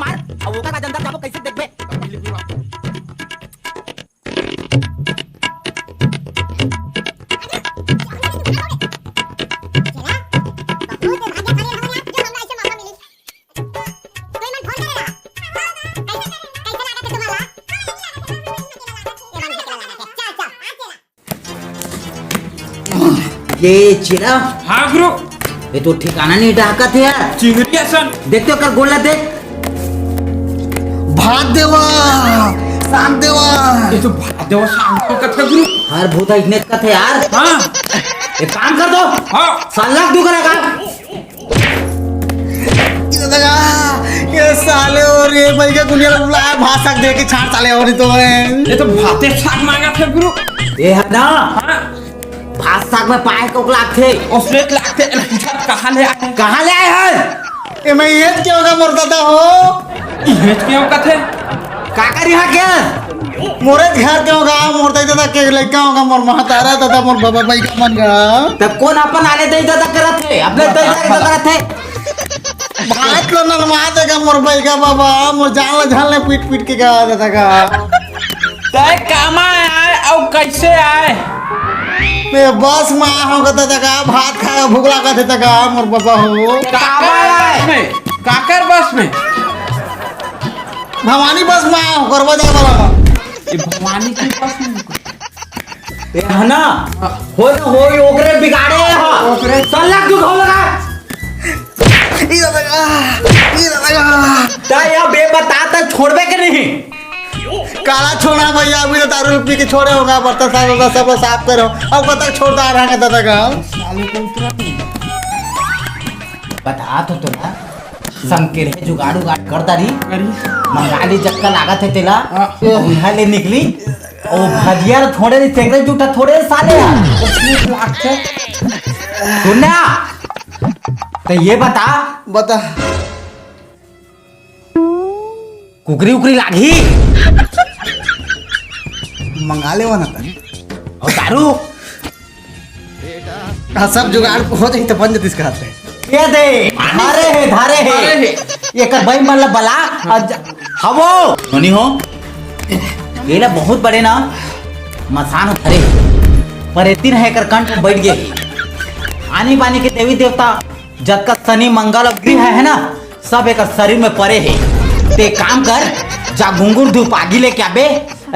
मार अब ओकर बाद अंदर जाबो कैसे देखबे ये चिरा हाँ गुरु ये तो ठिकाना नहीं ढाका थे यार चिंगड़ी असन देखते हो कर गोला देख भात देवा शाम देवा ये तो भादेव सांगतो कथा गुरु हर भूत इतने का थे यार हाँ एक काम कर दो हाँ साल लाख दू करेगा ये साले और ये भाई का दुनिया में बुलाया भात साग दे के छाड़ साले और तो ये तो भाते साग मांगा था गुरु ये है ना हाँ भात साग में पाए को लाख थे उसने लागते पूछा कहाँ ले आए कहाँ ले आए हैं ये मैं ये क्यों का मरता था हो ये क्यों कथे काका रिहा क्या मोरे घर क्यों का मोरता था के लड़का होगा मोर महतारा था मोर बाबा भाई का मन का तब कौन अपन आले दे दादा करत थे अपने दे दादा करत थे भात लो ना मार देगा मोर भाई का बाबा मोर जान झालने पीट पीट के गा देता का तय कामा आए और कैसे आए मैं बस में होगा था भात खाया भूख लगा था मोर बाबा हो काकर बस में काकर बस में भवानी बस में करवा जाए वाला ये भवानी की बस में ये है ना हो तो हो ही ओकरे बिगाड़े हा ओकरे साल लाख दू लगा ता या बे बता ता छोड़बे के नहीं काला छोड़ा भैया अभी तो दारू पी के छोड़े होगा बर्तन साफ होगा सब साफ करो अब कब तक छोड़ता रहा दादा का बता तो ना संकेर है जुगाड़ू गाड़ करता रही मंगाली जक्का लागत है तेला उन्हा ले निकली ओ भजिया थोड़े नहीं सेकरे जूठा थोड़े साले सुनना तो ये बता कुकरी उकरी लागी मंगा ले वना और दारू सब जुगाड़ हो जाए तो बन जाती इसका हाथ में ये दे धारे है ये कर भाई मतलब बला हवो सुनी हो ये ना बहुत बड़े ना मसान धरे पर इतनी है कर कंठ में बैठ गए आनी बानी के देवी देवता जब का शनि मंगल और गृह है ना सब एक शरीर में पड़े है ते काम कर जा घुंगुर धूप आगी लेके आबे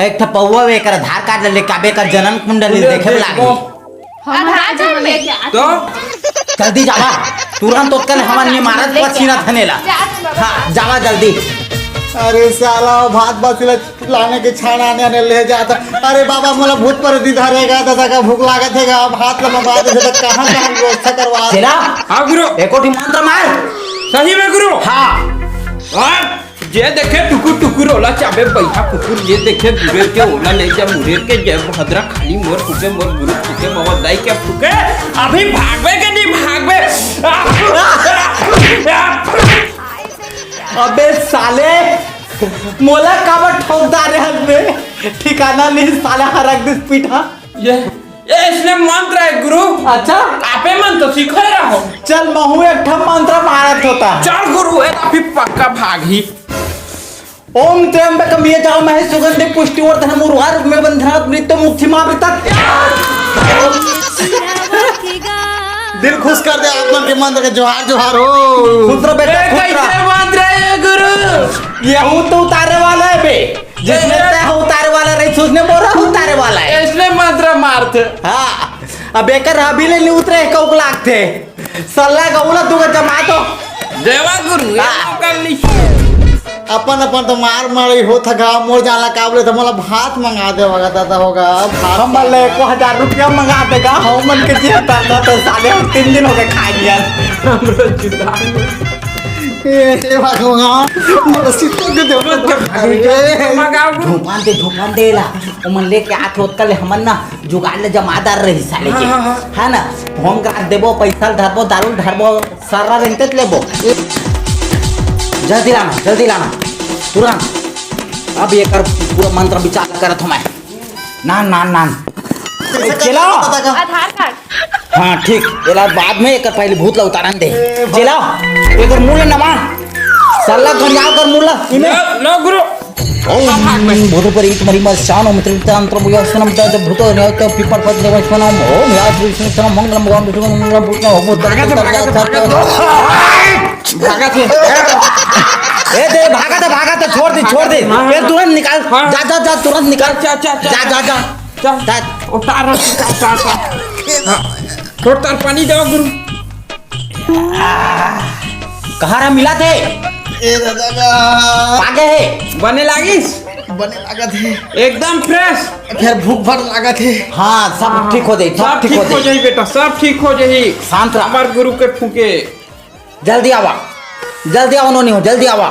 एक ठा पौवा वे कर आधार कार्ड लेके आबे कर जन्म कुंडली देखे लागे तो जल्दी जावा तुरंत उत्कल हमारे इमारत पर छीना थनेला हाँ जावा जल्दी अरे साला भात बासिला लाने के छाना आने ले जाता अरे बाबा मोला भूत पर दी धरेगा दादा का भूख लागत है भात लमा बात है तो कहां कहां व्यवस्था करवा चला हाँ गुरु एकोटी मंत्र मार सही में गुरु हाँ और ये देखे टुकुर टुकुर ओला चाबे बैठा कुकुर ये देखे बुरेर के ओला ले जा मुरेर के जय भद्रा खाली मोर फुके मोर गुरु फुके मोर दाई के फुके अभी भागवे के नहीं भागवे अबे साले मोला काबर ठोकदार रे हद में ठिकाना नहीं साला हरक दिस पीठा ये इसने मंत्र है गुरु अच्छा आपे मंत्र सीख रहो चल महू एक ठम मंत्र मारत होता चल गुरु है अभी पक्का भागी ओम त्र्यंबकम यजामहे सुगंधि पुष्टिवर्धनम् उर्वारुकमिव बन्धनात् मृत्युमुक्षीमामृतात् दिल खुश कर दे आत्मा के मंत्र के जोहार जोहार हो पुत्र बेटा कैसे मंत्र है गुरु ये हूँ तो उतारे वाला है बे जिसने तय उतारे वाला रही उसने बोला उतारे वाला है इसने मंत्र मारते हाँ अब एक अभी ले उतरे कौक लागते सल्ला गौला तू जमा तो देवा गुरु कर ली अपन अपन तो मार मारी हो थका मोर जाला काबले तो मला भात मंगा दे होगा दादा होगा भात हम ले को 1000 रुपया मंगा देगा हम मन के जीता तो साले हम 3 दिन हो गए खा लिया हमरो चिंता ए भगवान मोर सिस्टम के दे मगाओ धूपान देला ओमन लेके आत होत कल हमन ना जुगाड़ ले जमादार रही साले के है ना हम ग्राहक देबो पैसा धरबो दारू धरबो सारा रेंटेत लेबो जल्दी लाना तुरंत अब ये कर पूरा मंत्र विचार करत मैं नान चलो आधार कार्ड हाँ ठीक एला बाद में एक पहले भूत ला उतारन दे चलो एक मुंह नमा सल्ला घड़ियाल कर मुल्ला इमे लो गुरु ओम भूतपरीत मरिमा शानो मित्रंत्र बुयसनम तद भूतो नयत पिपट पद देवस्वनम ओम या विष्णु मंगलम भगवान विष्णु मंगलम भूतो होम भागा थे ए दे भागा था छोड़ दे ये तुरंत निकाल जा तुरंत निकाल जा उतार थोड़ा तार पानी दो गुरु कहारा मिला थे ए दादा का आगे है बने लागिस बने लागत है एकदम फ्रेश फिर भूख भर लागत है। हाँ सब ठीक हो जाए सब ठीक हो जाई बेटा सब ठीक हो जाई शांत रह हमार गुरु के फूके जल्दी आवा नोनी हो जल्दी आवा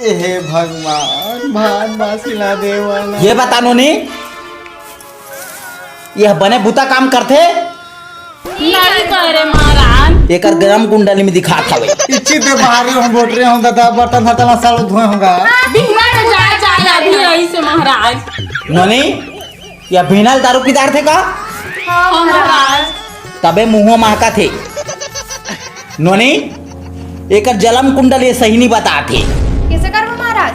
हे भगवान भात बासिला देवाना ये बता नोनी यह बने बुता काम करते नहीं करे महाराज। एकर गरम कुंडली में दिखा खावे इच्छी ते बाहरी हम बोट रहे हों दादा बर्तन हटना साल धोए होगा बिना जा अभी यही से महाराज। नोनी यह भीनल दारू पीदार थे का हाँ महाराज। तबे मुंह महका थे नोनी एकर जलम कुंडली सही नहीं बता थे कैसे कर महाराज?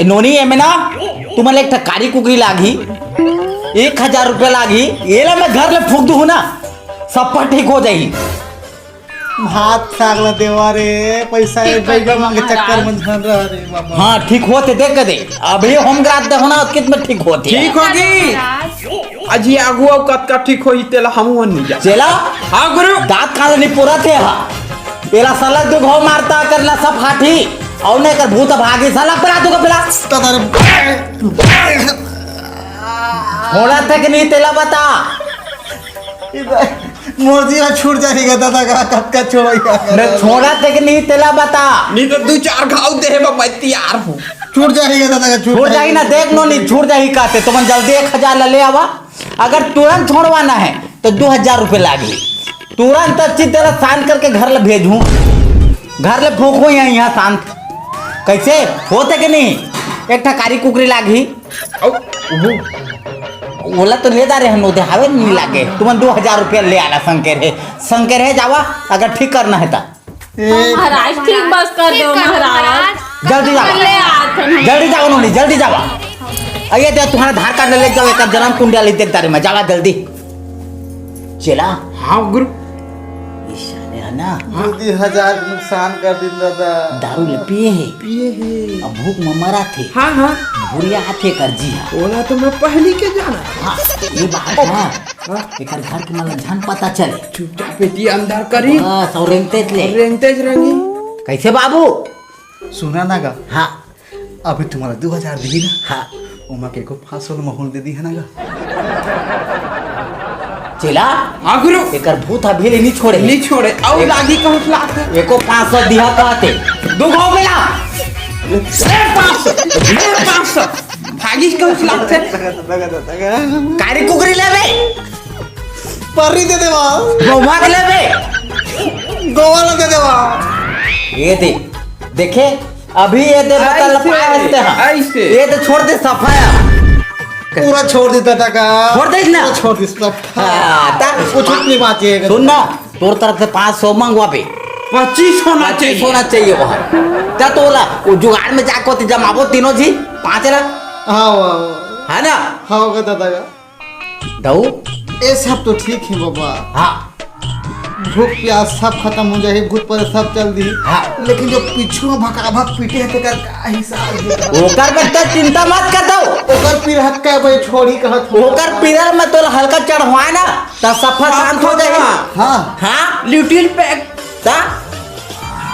नोनी एमे ना तुम्हारे एक कारी कुकरी लागी 1000 रुपया लागी ये ला मैं घर ले फूक दू ना सब पर ठीक हो जाई भात सागला देवा रे पैसा बैगा मांगे चक्कर में धन रह रे बाबा हाँ ठीक होते देख के दे अभी होम ग्रास देखो ना कितना ठीक होते ठीक होगी अजी आगू और कत ठीक होई तेला हमहु नहीं जा चला हां गुरु दांत काले नहीं पूरा थे हा एला सलग दो घाव मारता करला सब हाथी और ने कर भूत भागी साला परा दो कपला होना थे कि नहीं तेला बता मोरजी छूट जाएगा दादा का कब का छोड़ेगा मैं छोड़ा थे कि नहीं तेला बता नहीं तो 2-4 घाव दे मैं तैयार हूं छूट जाएगा दादा का छूट जाएगी ना देख नो नहीं छूट जाएगी कहते तुम जल्दी 1000 ले आवा अगर तुरंत छोड़वाना है तो 2000 रुपये लागी तुरंत अच्छी तरह शांत करके घर ले भेजूं घर ले फूको यहाँ शांत कैसे होते कि नहीं एक कारी कुकरी लागी ओला तो ले जा रहे हम उधर हवे नहीं लागे तुम 2000 रुपया ले आना संकेर है जावा अगर ठीक करना है तो महाराज ठीक बस कर दो महाराज। जल्दी जाओ नोनी जल्दी जावा आइए दे तुम्हारा आधार कार्ड ले जाओ एक जन्म कुंडली देख तारे में जावा जल्दी चला हां गुरु ईशान है ना 2000 नुकसान कर दी दादा दारू ले पिए है अब भूख में मरा थे हां भूरिया हाथे कर जी हाँ ओला तो मैं पहली के जाना हाँ ये बात है एक घर के मतलब जान पता चले चुपचाप पेटी अंदर करी बस और रेंगतेज रंगी कैसे बाबू सुना ना गा हाँ अभी तुम्हारा 2000 दी ना हाँ उमा के को 500 महूल दे दी है ना गा चला हां गुरु एकर भूत अभी नहीं छोड़े और लागी कहत लाते एको 500 दिया कहते दो घाव मिला 500 भागी कहत लाते कारी कुकरी लेबे परी दे देवा गोवा के लेबे गोवाला दे देवा ये दे देखे अभी ये दे बता लपाए हंसते हैं ऐसे ये तो छोड़ दे सफाया पूरा छोड़ देता था का छोड़ दे ना छोड़ दे सब हाँ, कुछ नहीं बात सुन ना तोर तरफ से 500 मंगवा पे 25 होना चाहिए होना चाहिए वहाँ क्या तो बोला वो जुगाड़ में जाको तो जमावो तीनों जी 5 लाख हाँ है ना हाँ होगा दादा का दऊ ये सब तो ठीक है बाबा हाँ भूख प्यास सब खत्म हो जाए भूत पर सब चल दी हाँ लेकिन जो पीछू भका पीटे है तेकर का हिसाब ओकर में तो चिंता मत कर दो ओकर पीर हक का भाई छोड़ी कहत ओकर पीरल में तो हल्का चढ़वा ना तो सफा शांत हो जाएगा हाँ हाँ लिटिल पैक ता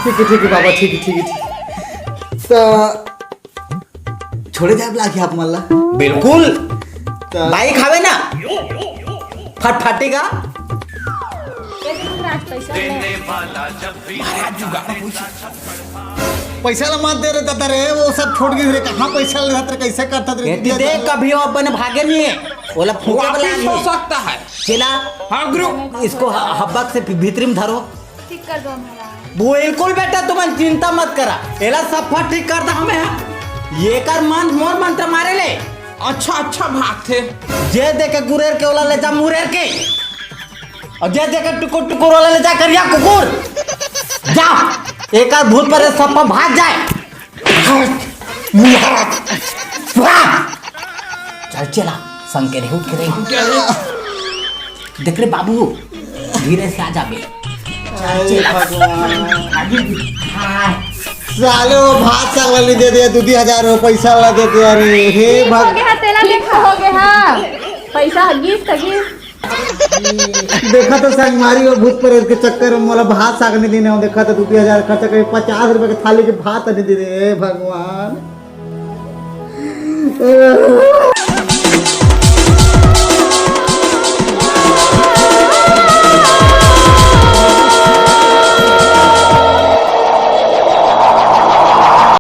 ठीक है बाबा ठीक है तो छोड़े जाए लागी आप मल्ला बिल्कुल तो बाइक खावे ना फटफटेगा पैसा ला मत दे रहे दादा रे वो सब छोड़ गए रे कहाँ पैसा ले रहे कैसे करता रे देख कभी वो अपन भागे नहीं है बोला फूके वाला वापिस हो नहीं सकता है चला हां गुरु इसको हब्बक से भीतरी में धरो ठीक कर दो महाराज। बिल्कुल बेटा तुम चिंता मत करा एला सफा ठीक कर दा हमें ये कर मन मोर मंत्र मारे ले अच्छा भाग थे जे देखे गुरेर के ओला ले जा मुरेर के और जे देखे टुकुर टुकुर वाला ले जा करिया कुकुर जा एक आध भूत पर सब पर भाग जाए। चल चला संग के उठ के देख रे बाबू, धीरे से आ जाबे। साले वो भात साग वाली दे दिया 2,000 पैसा वाला दे दिया। अरे हे हो भग गया तेला लिखा हो गया हाँ पैसा गिफ्ट देखा तो संगमारी और भूत प्रेत के चक्कर में मोला भात साग नहीं देने हो। देखा तो 2,000 खर्चा करे 50 रुपए के थाली के भात नहीं दे दे भगवान।